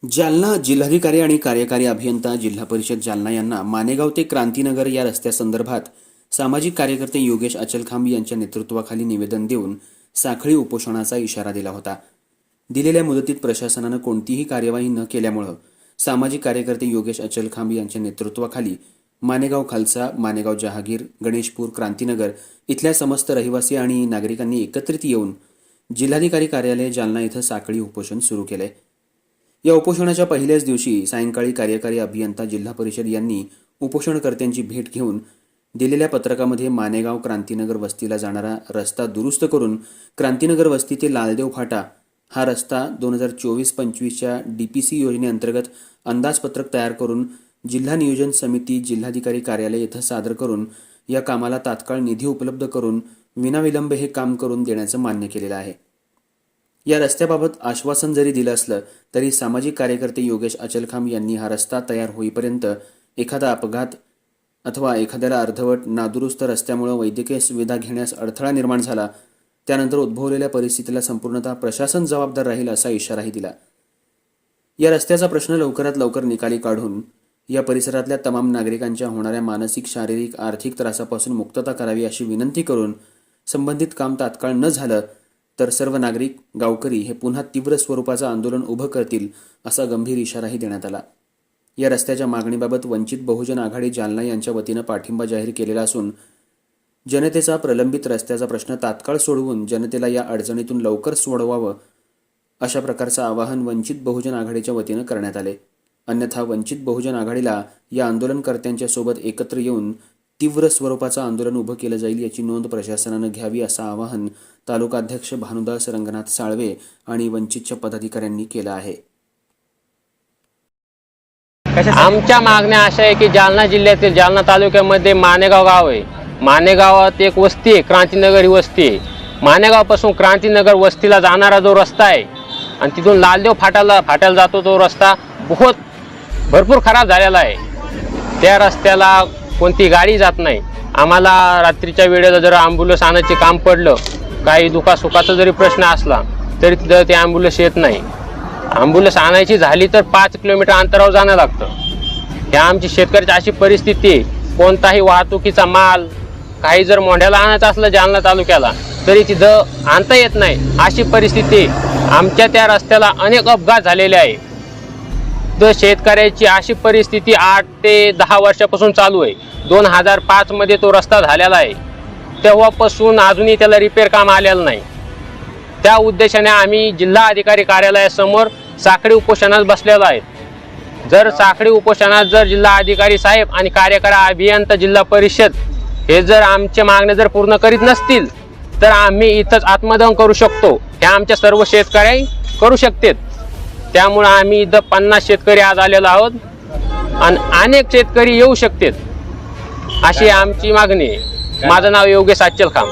जालना जिल्हाधिकारी आणि कार्यकारी अभियंता जिल्हा परिषद जालना यांना मानेगाव ते क्रांतीनगर या रस्त्यासंदर्भात सामाजिक कार्यकर्ते योगेश अचलखांब यांच्या नेतृत्वाखाली निवेदन देऊन साखळी उपोषणाचा इशारा दिला होता। दिलेल्या मुदतीत प्रशासनानं कोणतीही कार्यवाही न केल्यामुळे सामाजिक कार्यकर्ते योगेश अचलखांब यांच्या नेतृत्वाखाली मानेगाव खालसा, मानेगाव जहागीर, गणेशपूर, क्रांतीनगर इथल्या समस्त रहिवासी आणि नागरिकांनी एकत्रित येऊन जिल्हाधिकारी कार्यालय जालना इथं साखळी उपोषण सुरू केले। या उपोषणाच्या पहिल्याच दिवशी सायंकाळी कार्यकारी अभियंता जिल्हा परिषद यांनी उपोषणकर्त्यांची भेट घेऊन दिलेल्या पत्रकामध्ये मानेगाव क्रांतीनगर वस्तीला जाणारा रस्ता दुरुस्त करून क्रांतीनगर वस्ती ते लालदेव फाटा हा रस्ता 2024-25च्या DPC योजनेअंतर्गत अंदाजपत्रक तयार करून जिल्हा नियोजन समिती जिल्हाधिकारी कार्यालय येथे सादर करून या कामाला तात्काळ निधी उपलब्ध करून विनाविलंब हे काम करून देण्याचं मान्य केलेलं आहे। या रस्त्याबाबत आश्वासन जरी दिलं असलं तरी सामाजिक कार्यकर्ते योगेश अचलखांब यांनी हा रस्ता तयार होईपर्यंत एखादा अपघात अथवा एखाद्याला अर्धवट नादुरुस्त रस्त्यामुळे वैद्यकीय सुविधा घेण्यास अडथळा निर्माण झाला त्यानंतर उद्भवलेल्या परिस्थितीला संपूर्णतः प्रशासन जबाबदार राहील असा इशाराही दिला। या रस्त्याचा प्रश्न लवकरात लवकर निकाली काढून या परिसरातल्या तमाम नागरिकांच्या होणाऱ्या मानसिक, शारीरिक, आर्थिक त्रासापासून मुक्तता करावी अशी विनंती करून संबंधित काम तात्काळ न झालं तर सर्व नागरिक, गावकरी हे पुन्हा तीव्र स्वरूपाचं आंदोलन उभं करतील असा गंभीर इशाराही देण्यात आला। या रस्त्याच्या मागणीबाबत वंचित बहुजन आघाडी जालना यांच्या वतीनं पाठिंबा जाहीर केलेला असून जनतेचा प्रलंबित रस्त्याचा प्रश्न तात्काळ सोडवून जनतेला या अडचणीतून लवकर सोडवावं अशा प्रकारचं आवाहन वंचित बहुजन आघाडीच्या वतीनं करण्यात आले। अन्यथा वंचित बहुजन आघाडीला या आंदोलनकर्त्यांच्या सोबत एकत्र येऊन तीव्र स्वरूपाचं आंदोलन उभं केलं जाईल याची नोंद प्रशासनानं घ्यावी असं आवाहन तालुकाध्यक्ष भानुदास रंगनाथ साळवे आणि वंचितच्या पदाधिकाऱ्यांनी केलं आहे। आमच्या मागण्या अशा आहे की जालना जिल्ह्यातील जालना तालुक्यामध्ये मानेगाव गाव आहे। मानेगावात एक वस्ती आहे, क्रांतीनगर ही वस्ती आहे। मानेगावपासून क्रांतीनगर वस्तीला जाणारा जो रस्ता आहे आणि तिथून लालदेव फाट्याला जातो तो रस्ता भरपूर खराब झालेला आहे। त्या रस्त्याला कोणती गाडी जात नाही। आम्हाला रात्रीच्या वेळेला जर ॲम्ब्युलन्स आणायचे काम पडलं, काही दुखासुखाचा जरी प्रश्न असला तरी तिथं ते ॲम्ब्युलन्स येत नाही। ॲम्ब्युलन्स आणायची झाली तर 5 किलोमीटर अंतरावर जाणं लागतं। ह्या आमची शेतकऱ्याची अशी परिस्थिती आहे, कोणताही वाहतुकीचा माल काही जर मोंढ्याला आणायचं असलं जालना तालुक्याला तरी तिथं आणता येत नाही अशी परिस्थिती। आमच्या त्या रस्त्याला अनेक अपघात झालेले आहे। तर शेतकऱ्याची अशी परिस्थिती 8 ते 10 वर्षापासून चालू आहे। 2005 मध्ये तो रस्ता झालेला आहे, तेव्हापासून अजूनही त्याला रिपेअर काम आलेलं नाही। त्या उद्देशाने आम्ही जिल्हा अधिकारी कार्यालयासमोर साखळी उपोषणास बसलेलो आहेत। जर साखळी उपोषणात जर जिल्हा अधिकारी साहेब आणि कार्यकारी अभियंता जिल्हा परिषद हे जर आमच्या मागण्या जर पूर्ण करीत नसतील तर आम्ही इथंच आत्मदहन करू शकतो। हे आमच्या सर्व शेतकरी करू शकतात। त्यामुळे आम्ही इथं 50 शेतकरी आज आलेलो आहोत आणि अनेक शेतकरी येऊ शकतात अशी आमची मागणी आहे। माझं नाव योगेश अचलखांब।